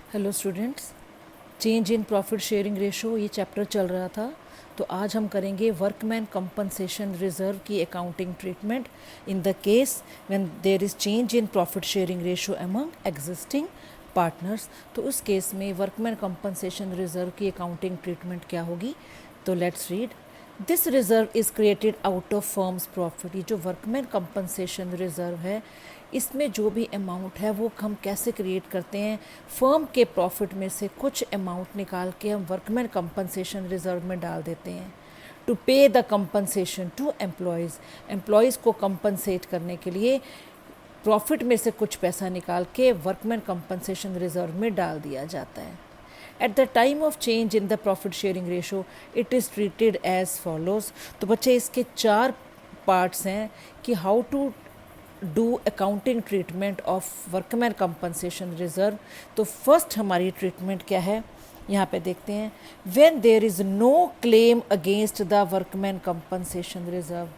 Hello students, change in profit sharing ratio ये chapter चल रहा था। तो आज हम करेंगे वर्कमैन कंपनसेशन रिजर्व की accounting treatment in the case when there is change in profit sharing ratio among existing partners. तो उस केस में वर्कमैन कंपनसेशन रिजर्व की अकाउंटिंग ट्रीटमेंट क्या होगी। तो let's read. This reserve is created out of firm's profit. ये जो वर्कमैन कंपनसेशन रिज़र्व है, इसमें जो भी अमाउंट है वो हम कैसे क्रिएट करते हैं, फर्म के प्रॉफिट में से कुछ अमाउंट निकाल के हम वर्कमैन कंपनसेशन रिज़र्व में डाल देते हैं टू पे द कंपनसेशन टू एम्प्लॉयज़ को कंपनसेट करने के लिए प्रॉफिट में से कुछ पैसा निकाल के वर्कमैन कंपनसेशन रिज़र्व में डाल दिया जाता है। At the time of change in the profit sharing ratio it is treated as follows. तो बच्चे इसके 4 पार्ट्स हैं कि how to do accounting treatment of workman compensation reserve. तो फर्स्ट हमारी ट्रीटमेंट क्या है, यहाँ पे देखते हैं। When there is no claim against the workman compensation reserve.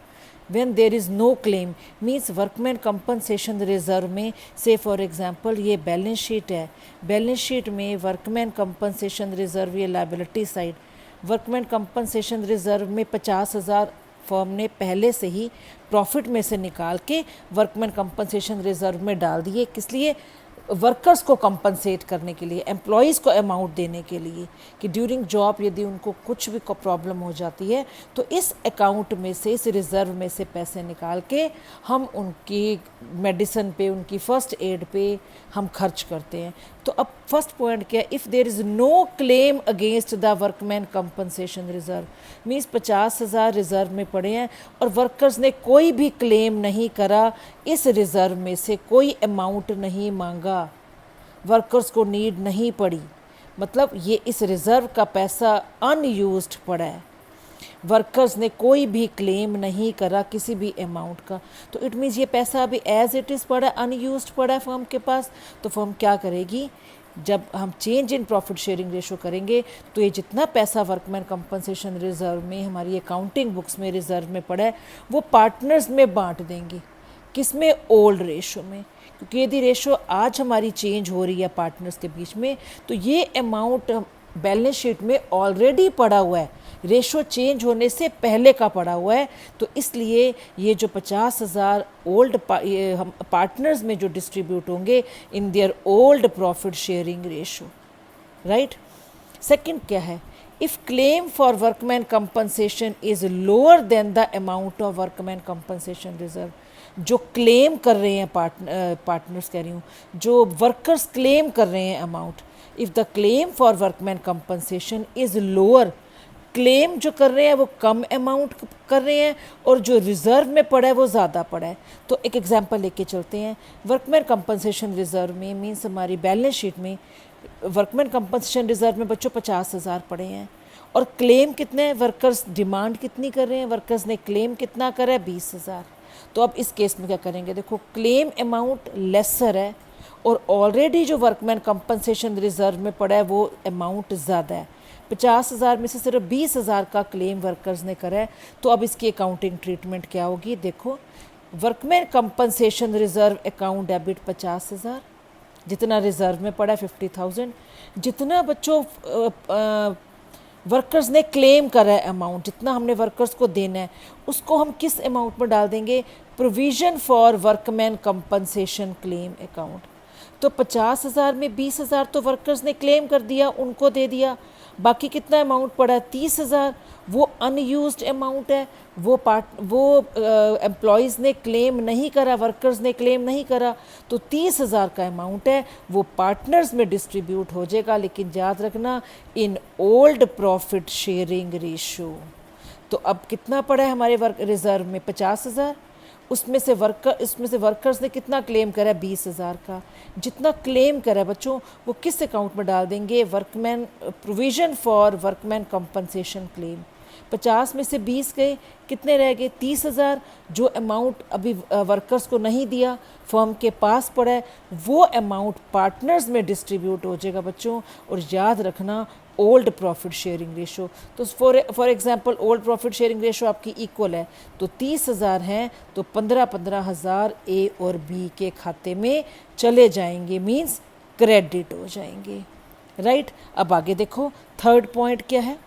When there is no claim means workman compensation reserve में से फॉर एग्जांपल ये बैलेंस शीट है, बैलेंस शीट में वर्कमैन कंपनसेशन रिजर्व ये liability side, workman compensation reserve में 50,000 firm ने पहले से ही प्रॉफिट में से निकाल के वर्कमैन कंपनसेशन रिजर्व में डाल दिए। किस लिए? वर्कर्स को कंपनसेट करने के लिए, एम्प्लॉयज़ को अमाउंट देने के लिए कि ड्यूरिंग जॉब यदि उनको कुछ भी प्रॉब्लम हो जाती है तो इस अकाउंट में से, इस रिज़र्व में से पैसे निकाल के हम उनकी मेडिसिन पे, उनकी फ़र्स्ट एड पे हम खर्च करते हैं। तो अब फर्स्ट पॉइंट क्या है, if there is no claim against the workman compensation reserve means 50,000 reserve में पड़े हैं और वर्कर्स ने कोई भी क्लेम नहीं करा, इस रिज़र्व में से कोई अमाउंट नहीं मांगा, वर्कर्स को नीड नहीं पड़ी, मतलब ये इस रिज़र्व का पैसा अनयूज्ड पड़ा है, वर्कर्स ने कोई भी क्लेम नहीं करा किसी भी अमाउंट का। तो इट मीन्स ये पैसा अभी एज इट इज़ पड़ा है, अनयूज्ड पड़ा है फर्म के पास। तो फर्म क्या करेगी, जब हम change in profit sharing ratio करेंगे तो ये जितना पैसा वर्कमैन कंपनसेशन रिजर्व में हमारी अकाउंटिंग बुक्स में रिजर्व में पड़ा है वो पार्टनर्स में बांट देंगे। किस में? ओल्ड रेशो में। क्योंकि यदि रेशो आज हमारी चेंज हो रही है पार्टनर्स के बीच में तो ये अमाउंट बैलेंस शीट में ऑलरेडी पड़ा हुआ है, रेशो चेंज होने से पहले का पड़ा हुआ है। तो इसलिए ये जो 50,000 ओल्ड हम पार्टनर्स में जो डिस्ट्रीब्यूट होंगे इन their old profit sharing ratio, right. Second क्या है, if claim for workman compensation is lower than the amount of workman compensation reserve. जो क्लेम कर रहे हैं पार्टनर्स कह रही हूँ, जो वर्कर्स क्लेम कर रहे हैं amount, if the claim for workman compensation is lower, claim जो कर रहे हैं वो कम अमाउंट कर रहे हैं और जो रिज़र्व में पड़ा है वो ज़्यादा पड़ा है। तो एक एग्जांपल लेके चलते हैं। वर्कमैन कंपनसेशन रिजर्व में मीन्स हमारी बैलेंस शीट में वर्कमैन कंपनसेशन रिजर्व में बच्चों 50,000 पड़े हैं और क्लेम कितने हैं, वर्कर्स डिमांड कितनी कर रहे हैं, वर्कर्स ने क्लेम कितना करा है, 20,000। तो अब इस केस में क्या करेंगे, देखो क्लेम अमाउंट लेसर है और ऑलरेडी जो वर्कमैन कंपनसेशन रिजर्व में पड़ा है वो अमाउंट ज़्यादा है, 50,000 में से सिर्फ 20,000 का क्लेम वर्कर्स ने करा है। तो अब इसकी अकाउंटिंग ट्रीटमेंट क्या होगी, देखो workman compensation reserve account debit 50,000, जितना रिजर्व में पड़ा है 50,000, जितना बच्चों वर्कर्स ने क्लेम करा है अमाउंट, जितना हमने वर्कर्स को देना है उसको हम किस अमाउंट में डाल देंगे, provision for workman compensation claim account. तो 50,000 में 20,000 तो वर्कर्स ने क्लेम कर दिया, उनको दे दिया, बाकी कितना अमाउंट पड़ा है 30,000, वो अनयूज्ड अमाउंट है, वो एम्प्लॉयज़ ने क्लेम नहीं करा, वर्कर्स ने क्लेम नहीं करा, तो 30,000 का अमाउंट है वो पार्टनर्स में डिस्ट्रीब्यूट हो जाएगा, लेकिन याद रखना in old profit sharing ratio. तो अब कितना पड़ा है हमारे रिजर्व में 50,000, उसमें से वर्कर्स ने कितना क्लेम करा है 20,000 का, जितना क्लेम करा है बच्चों वो किस अकाउंट में डाल देंगे, workman provision for workman compensation claim. 50 में से 20 गए, कितने रह गए 30,000, जो अमाउंट अभी वर्कर्स को नहीं दिया फर्म के पास पड़ा है वो अमाउंट पार्टनर्स में डिस्ट्रीब्यूट हो जाएगा बच्चों। और याद रखना ओल्ड प्रॉफिट शेयरिंग रेशो, तो for example old profit sharing ratio आपकी इक्वल है, तो 30,000 हैं तो 15,000 ए और बी के खाते में चले जाएंगे, मींस क्रेडिट हो जाएंगे। राइट। अब आगे देखो थर्ड पॉइंट क्या है,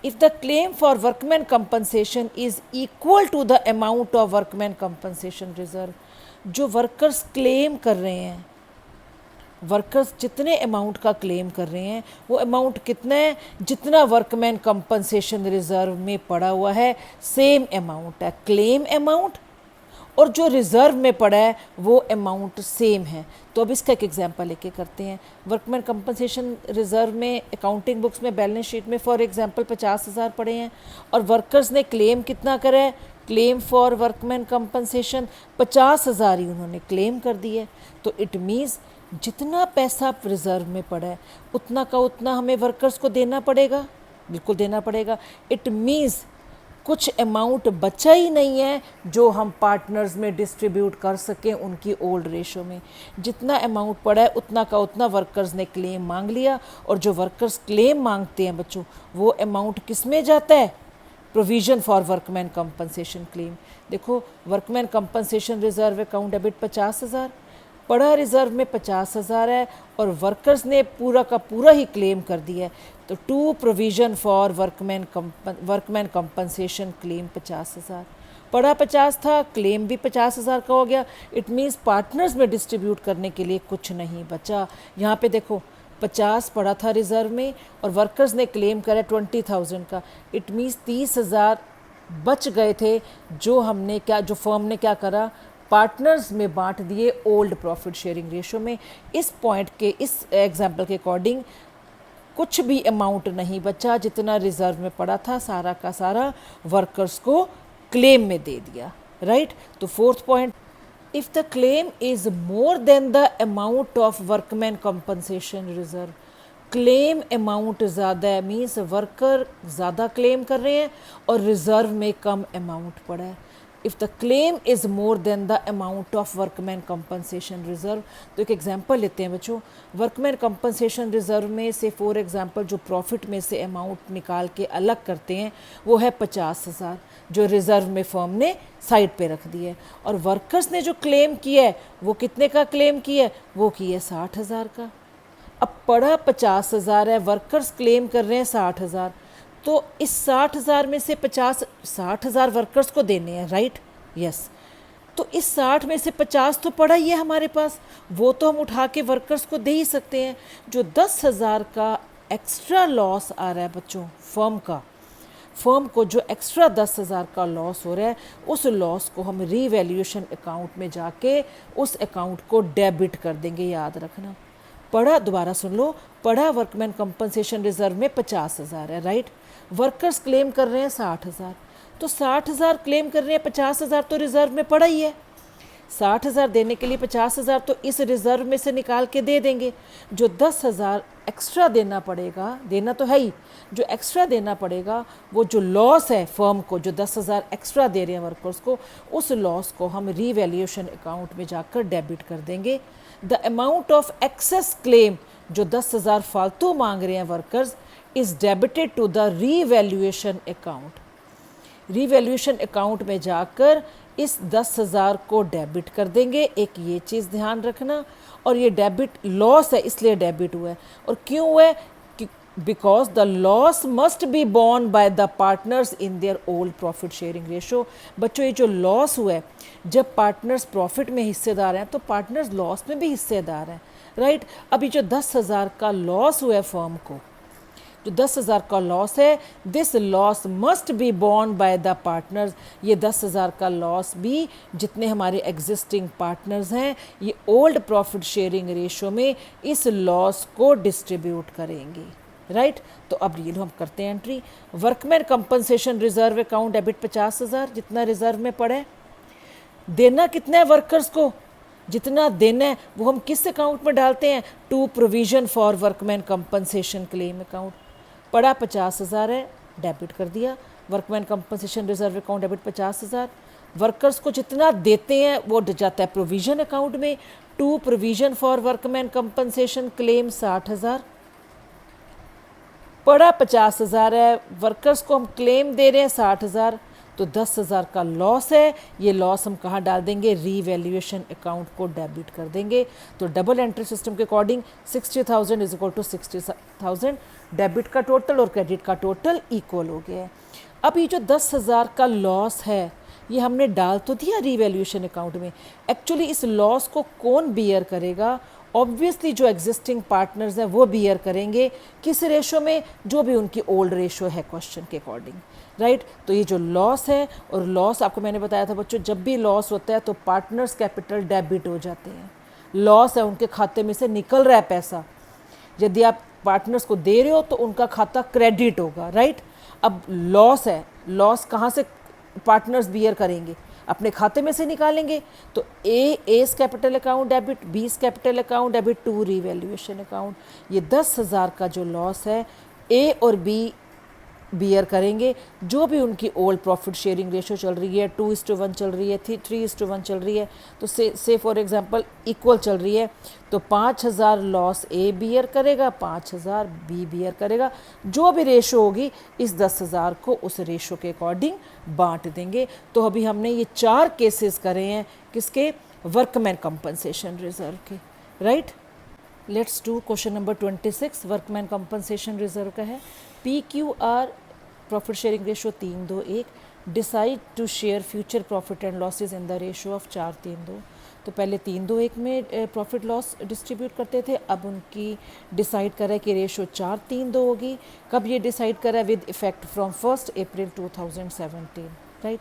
if the claim for workman compensation is equal to the amount of workman compensation reserve, जो वर्कर्स क्लेम कर रहे हैं, वर्कर्स जितने अमाउंट का क्लेम कर रहे हैं वो अमाउंट कितना है, जितना वर्कमैन कंपनसेशन रिजर्व में पड़ा हुआ है सेम अमाउंट है, क्लेम अमाउंट और जो रिज़र्व में पड़ा है वो अमाउंट सेम है। तो अब इसका एक एग्जांपल लेके करते हैं। वर्कमैन कंपनसेशन रिज़र्व में अकाउंटिंग बुक्स में बैलेंस शीट में फॉर एग्जांपल 50,000 पड़े हैं और वर्कर्स ने क्लेम कितना करा है, क्लेम फॉर वर्कमैन कंपनसेशन 50,000 ही उन्होंने क्लेम कर दी है। तो इट मीन्स जितना पैसा रिज़र्व में पड़ा है उतना का उतना हमें वर्कर्स को देना पड़ेगा, बिल्कुल देना पड़ेगा। इट मीन्स कुछ अमाउंट बचा ही नहीं है जो हम पार्टनर्स में डिस्ट्रीब्यूट कर सकें उनकी ओल्ड रेशो में। जितना अमाउंट पड़ा है उतना का उतना वर्कर्स ने क्लेम मांग लिया और जो वर्कर्स क्लेम मांगते हैं बच्चों वो अमाउंट किस में जाता है, provision for workman compensation claim. देखो workman compensation reserve account debit 50,000 पड़ा, रिजर्व में 50,000 है और वर्कर्स ने पूरा का पूरा ही क्लेम कर दिया है। तो to provision for workman compensation claim 50,000 पड़ा, 50 था, क्लेम भी 50,000 का हो गया। इट मीन्स पार्टनर्स में डिस्ट्रीब्यूट करने के लिए कुछ नहीं बचा। यहाँ पे देखो 50 पड़ा था रिजर्व में और वर्कर्स ने क्लेम करा 20,000 का। इट मीन्स 30,000 बच गए थे जो हमने क्या, जो फर्म ने क्या करा, पार्टनर्स में बांट दिए ओल्ड प्रॉफिट शेयरिंग रेशो में। इस पॉइंट के, इस एग्जाम्पल के अकॉर्डिंग कुछ भी अमाउंट नहीं बचा, जितना रिजर्व में पड़ा था सारा का सारा वर्कर्स को क्लेम में दे दिया, राइट। तो fourth point, if the claim is more than the amount of workman compensation reserve, claim amount ज़्यादा है, मीन्स वर्कर ज़्यादा क्लेम कर रहे हैं और रिजर्व में कम अमाउंट पड़ा है। If the claim is more than the amount of workman compensation reserve, तो एक एग्जांपल लेते हैं बच्चों। वर्कमैन कंपनसेशन रिजर्व में से फॉर एग्जांपल जो प्रॉफिट में से अमाउंट निकाल के अलग करते हैं वो है 50,000 जो रिजर्व में फर्म ने साइड पे रख दिया है, और वर्कर्स ने जो क्लेम किया है वो कितने का क्लेम किया है, वो किया 60,000 का। अब पड़ा 50,000 है, वर्कर्स क्लेम कर रहे हैं 60,000, तो इस 60,000 में से 60,000 वर्कर्स को देने हैं, राइट, यस। तो इस 60 में से 50 तो पड़ा ही है हमारे पास, वो तो हम उठा के वर्कर्स को दे ही सकते हैं। जो 10,000 का एक्स्ट्रा लॉस आ रहा है बच्चों फर्म को जो एक्स्ट्रा 10,000 का लॉस हो रहा है, उस लॉस को हम रीवैल्यूएशन अकाउंट में जाके उस अकाउंट को डेबिट कर देंगे, याद रखना। पड़ा, दोबारा सुन लो, पड़ा वर्कमैन कंपनसेशन रिजर्व में 50,000 है, राइट। वर्कर्स क्लेम कर रहे हैं 60,000, तो 60,000 क्लेम कर रहे हैं, 50,000 तो रिजर्व में पड़ा ही है। 60,000 देने के लिए 50,000 तो इस रिजर्व में से निकाल के दे देंगे। जो 10,000 एक्स्ट्रा देना पड़ेगा, देना तो है ही, जो एक्स्ट्रा देना पड़ेगा वो जो लॉस है फर्म को, जो 10,000 एक्स्ट्रा दे रहे हैं वर्कर्स को, उस लॉस को हम रीवैल्यूएशन अकाउंट में जाकर डेबिट कर देंगे। The amount of excess claim, जो 10,000 फालतू मांग रहे हैं workers, is debited to the revaluation account. Revaluation account में जाकर इस 10,000 को डेबिट कर देंगे। एक ये चीज़ ध्यान रखना, और ये डेबिट लॉस है इसलिए डेबिट हुआ है। और क्यों हुआ है, because the loss must be borne by the partners in their old profit sharing ratio. बच्चों ये जो लॉस हुआ है, जब पार्टनर्स प्रॉफिट में हिस्सेदार हैं तो पार्टनर्स लॉस में भी हिस्सेदार हैं, राइट। अभी जो 10,000 का लॉस हुआ है फर्म को, जो 10,000 का लॉस है, this loss must be borne by the partners. ये 10,000 का लॉस भी जितने हमारे एग्जिस्टिंग पार्टनर्स हैं ये ओल्ड प्रॉफिट शेयरिंग रेशो में इस लॉस को डिस्ट्रीब्यूट करेंगे, राइट। तो अब ये हम करते हैं entry. Workman compensation reserve account debit 50,000 जितना रिजर्व में पड़े, देना कितना है वर्कर्स को, जितना देना है वो हम किस अकाउंट में डालते हैं, to provision for workman compensation claim account. पड़ा 50,000 है, डेबिट कर दिया। Workman compensation reserve account debit 50,000। Workers को जितना देते हैं वो जाता है प्रोविज़न अकाउंट में, to provision for workman compensation claim 60,000। पड़ा 50,000 है, वर्कर्स को हम क्लेम दे रहे हैं 60,000, तो 10,000 का लॉस है, ये लॉस हम कहाँ डाल देंगे, रीवैल्यूएशन अकाउंट को डेबिट कर देंगे। तो डबल एंट्री सिस्टम के according 60,000 is equal to 60,000, debit का टोटल और क्रेडिट का टोटल इक्वल हो गया है। अब ये जो 10,000 का लॉस है ये हमने डाल तो दिया रीवैल्यूएशन अकाउंट में, एक्चुअली इस लॉस को कौन बियर करेगा, ऑब्वियसली जो एग्जिस्टिंग पार्टनर्स हैं वो बियर करेंगे, किस रेशो में, जो भी उनकी ओल्ड रेशो है क्वेश्चन के अकॉर्डिंग, राइट। तो ये जो लॉस है, और लॉस आपको मैंने बताया था बच्चों, जब भी लॉस होता है तो पार्टनर्स कैपिटल डेबिट हो जाते हैं, लॉस है उनके खाते में से निकल रहा है पैसा, यदि आप पार्टनर्स को दे रहे हो तो उनका खाता क्रेडिट होगा, राइट। अब लॉस है, लॉस कहाँ से पार्टनर्स बियर करेंगे, अपने खाते में से निकालेंगे। तो A's capital account debit, B's capital account debit, to revaluation account. ये 10,000 का जो लॉस है ए और बी बियर करेंगे, जो भी उनकी ओल्ड प्रॉफिट शेयरिंग रेशो चल रही है, 2:1 चल रही है, 3:1 चल रही है, तो से फॉर एग्जांपल इक्वल चल रही है, तो 5,000 लॉस ए बियर करेगा, 5,000 बी बियर करेगा, जो भी रेशो होगी इस 10,000 को उस रेशो के अकॉर्डिंग बांट देंगे। तो अभी हमने ये 4 केसेस करे हैं किसके, वर्कमैन कंपनसेशन रिजर्व के, right. Let's do question number 26, workman compensation reserve का है। PQR profit sharing ratio 3:2:1, decide to share future profit and losses in the ratio of 4:3:2। तो पहले 3:2:1 में प्रॉफिट लॉस डिस्ट्रीब्यूट करते थे, अब उनकी डिसाइड करा है कि रेशो 4:3:2 होगी। कब ये डिसाइड करा है, with effect from 1 April 2017, right.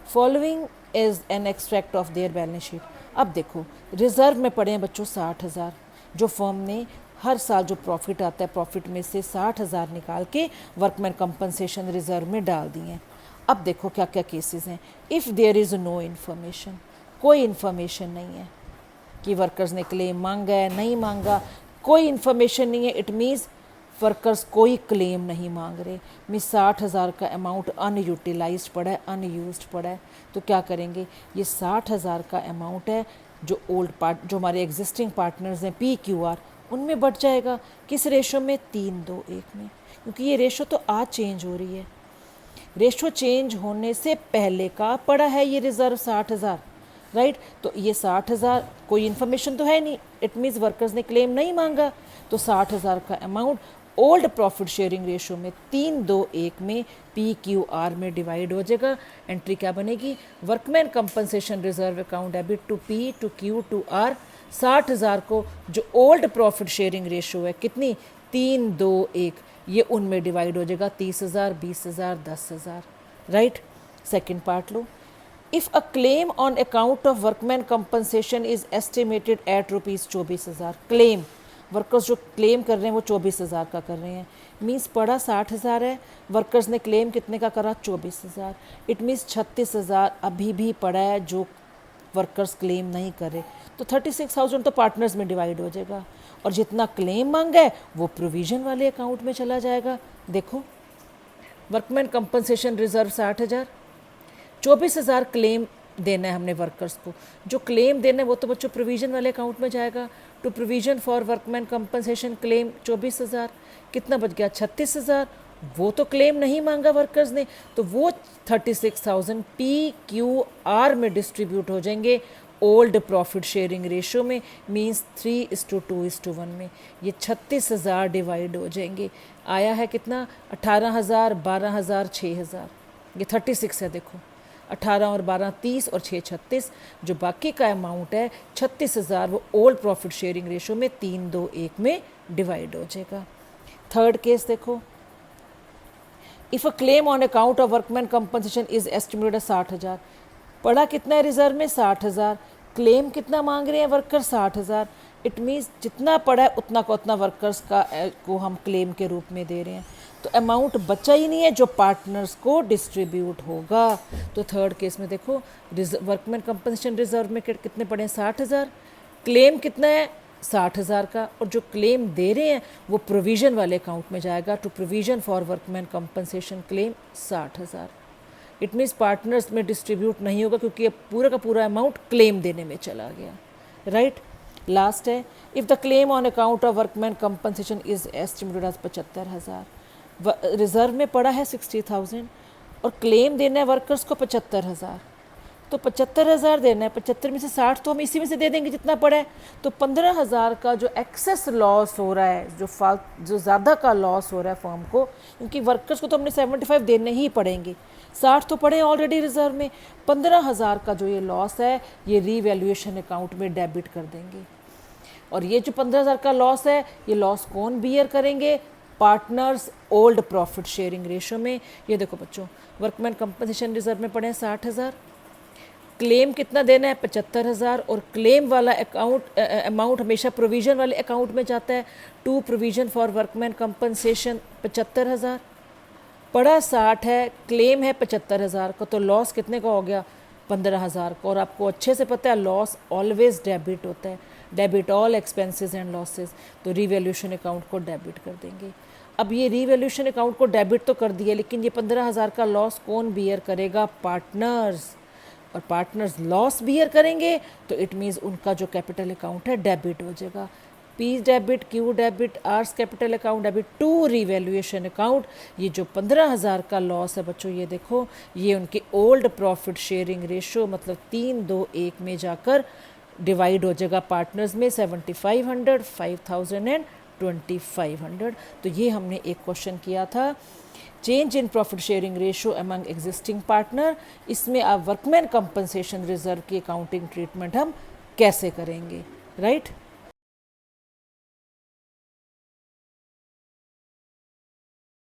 Following is an extract of their balance sheet. अब देखो रिजर्व में पड़े हैं बच्चों 60,000, जो फर्म ने हर साल जो प्रॉफिट आता है प्रॉफिट में से 60,000 निकाल के वर्कमैन कंपनसेशन रिजर्व में डाल दिए हैं। अब देखो क्या क्या केसेस हैं। If there is no information, कोई इन्फॉर्मेशन नहीं है कि वर्कर्स ने क्लेम मांगा है नहीं मांगा, कोई इन्फॉर्मेशन नहीं है, इट मीन्स वर्कर्स कोई क्लेम नहीं मांग रहे, मीन 60,000 का अमाउंट अनयूटिलाइज पड़ा है, अनयूज्ड पड़ा है। तो क्या करेंगे, ये 60,000 का अमाउंट है जो ओल्ड पार्ट, जो हमारे एग्जिस्टिंग पार्टनर्स हैं PQR, उनमें बढ़ जाएगा, किस रेशो में, 3:2:1 में, क्योंकि ये रेशो तो आज चेंज हो रही है। रेशो चेंज होने से पहले का पड़ा है ये रिजर्व 60,000, राइट। तो ये 60,000 कोई इन्फॉर्मेशन तो है नहीं, इट मीन्स वर्कर्स ने क्लेम नहीं मांगा, तो 60,000 का amount old profit sharing ratio में 3:2:1 में PQR में डिवाइड हो जाएगा। एंट्री क्या बनेगी, workman compensation reserve account debit to P to Q to R। 60,000 को जो ओल्ड प्रॉफिट शेयरिंग रेशो है कितनी, 3:2:1, ये उनमें डिवाइड हो जाएगा, 30,000, 20,000, 10,000, right. Second part low, if a claim on account of workman compensation is estimated at ₹24,000, claim workers जो claim कर रहे हैं वो 24,000 का कर रहे हैं, मीन्स पड़ा 60,000 है, वर्कर्स ने क्लेम कितने का करा, 24,000, इट मीन्स 36,000 अभी भी पड़ा है जो वर्कर्स क्लेम नहीं करे, तो 36,000 तो पार्टनर्स में डिवाइड हो जाएगा, और जितना क्लेम मांगा है वो प्रोविजन वाले अकाउंट में चला जाएगा। देखो वर्कमैन कंपनसेशन रिजर्व 60,000, 24,000 क्लेम देना है हमने वर्कर्स को, जो क्लेम देना है वो तो बच्चों प्रोविजन वाले अकाउंट में जाएगा, to provision for workman compensation claim 24,000, कितना बच गया, 36,000, वो तो क्लेम नहीं मांगा वर्कर्स ने, तो वो 36,000 PQR में डिस्ट्रीब्यूट हो जाएंगे ओल्ड प्रॉफिट शेयरिंग रेशो में, मींस 3:2:1 में, ये 36,000 डिवाइड हो जाएंगे। आया है कितना, 18,000, 12,000, 6,000, ये 36 है, देखो 18 और 12 30 और 6 36, जो बाकी का अमाउंट है 36,000 वो ओल्ड प्रॉफिट शेयरिंग रेशो में 3:2:1 में डिवाइड हो जाएगा। थर्ड केस देखो, if a claim on account of workman compensation is estimated 60,000, पड़ा कितना है रिजर्व में, 60,000, क्लेम कितना मांग रहे हैं वर्कर, 60,000, इट मीन्स जितना पड़ा है उतना का उतना वर्कर्स का को हम क्लेम के रूप में दे रहे हैं, तो अमाउंट बचा ही नहीं है जो पार्टनर्स को डिस्ट्रीब्यूट होगा। तो थर्ड केस में देखो वर्कमैन कंपनसेशन रिजर्व में कितने पड़े हैं, 60,000, क्लेम कितना है 60,000 का, और जो क्लेम दे रहे हैं वो प्रोविजन वाले अकाउंट में जाएगा, to provision for workman compensation claim 60,000, it means partners में डिस्ट्रीब्यूट नहीं होगा क्योंकि ये पूरा का पूरा अमाउंट क्लेम देने में चला गया, राइट। लास्ट है, if the claim on account of workman compensation is estimated as 75,000, reserve में पड़ा है 60,000, और क्लेम देना है वर्कर्स को 75,000, तो 75,000 देना है, 75 में से 60 तो हम इसी में से दे देंगे जितना पड़ा है। तो 15,000 का जो एक्सेस लॉस हो रहा है, जो ज़्यादा का लॉस हो रहा है फर्म को, क्योंकि वर्कर्स को तो हमने 75 देने ही पड़ेंगे, 60 तो पड़े ऑलरेडी रिजर्व में, 15,000 का जो ये लॉस है ये रीवैल्यूएशन अकाउंट में डेबिट कर देंगे। और ये जो 15,000 का लॉस है, ये लॉस कौन बियर करेंगे? Partners old profit sharing ratio में। ये देखो बच्चों, वर्कमैन कंपनसेशन रिजर्व में पड़े हैं 60,000, क्लेम कितना देना है? 75,000, और क्लेम वाला अमाउंट हमेशा प्रोविज़न वाले अकाउंट में जाता है, to provision for workman compensation 75,000, पड़ा 60 है, क्लेम है 75,000 का, तो लॉस कितने का हो गया? 15,000 का। और आपको अच्छे से पता है लॉस ऑलवेज डेबिट होता है, debit all expenses and losses, तो रीवैल्यूएशन अकाउंट को डेबिट कर देंगे। अब ये रीवैल्यूएशन अकाउंट को डेबिट तो कर दिया, लेकिन ये 15,000 का लॉस कौन बियर करेगा? पार्टनर्स। और पार्टनर्स लॉस बियर करेंगे तो इट मीन्स उनका जो कैपिटल अकाउंट है डेबिट हो जाएगा। P debit, Q debit, R's capital account debit to revaluation account. ये जो 15,000 का लॉस है बच्चों, ये देखो, ये उनके ओल्ड प्रॉफिट शेयरिंग रेशो मतलब 3-2-1 में जाकर डिवाइड हो जाएगा पार्टनर्स में, 7,500, 5,000 एंड 2,500। तो ये हमने एक क्वेश्चन किया था, change in profit sharing ratio among existing partner. इसमें आप वर्कमैन कंपनसेशन रिजर्व की अकाउंटिंग ट्रीटमेंट हम कैसे करेंगे, राइट?